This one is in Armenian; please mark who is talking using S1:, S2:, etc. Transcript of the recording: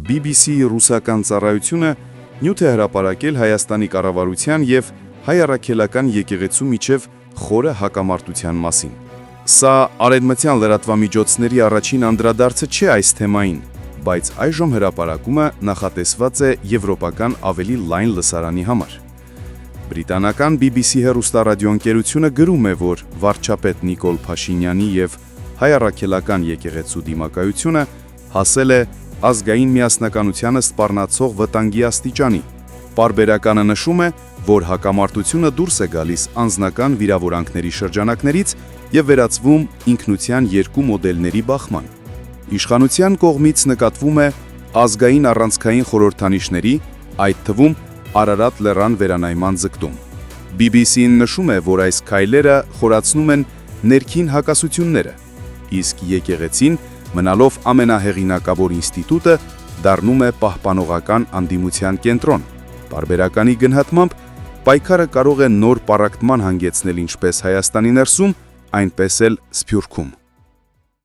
S1: BBC-ի ռուսական ծառայությունը նյութ է հրապարակել Հայաստանի կառավարության և հայ առաքելական եկեղեցու միջև խորը հակամարտության մասին։ Սա արևմտյան լրատվամիջոցների առաջին անդրադարձը չէ այս թեմային, բայց այժմ հրապարակումը նախատեսված է եվրոպական ավելի լայն լսարանի համար։ Բրիտանական BBC հեռուստառադիոընկերությունը գրում է, որ վարչապետ Նիկոլ Փաշինյանի և հայ առաքելական եկեղեցու դիմակայությունը հասել է ազգային միասնականությանը սպառնացող վտանգի աստիճանի։ Պարբերականը նշում է, որ հակամարտությունը դուրս է գալիս անձնական վիրավորանքների շրջանակներից և վերածվում ինքնության երկու մոդելների բախման։ Իշխանության կողմից նկատվում է ազգային առանցքային խորհրդանիշների, այդ թվում Արարատ լեռան վերանայման ձգտում։ BBC-ն նշում է, որ այս քայլերը խորացնում են ներքին հակասությունները, իսկ եկեղեցին, մնալով ամենահեղինակավոր ինստիտուտը, դառնում է պահպանողական անդիմության կենտրոն։ Պարբերականի գնահատմամբ, պայքարը կարող է նոր պառակտման հանգեցնել ինչպես Հայաստանի ներսում, այնպես էլ Սփյուռքում։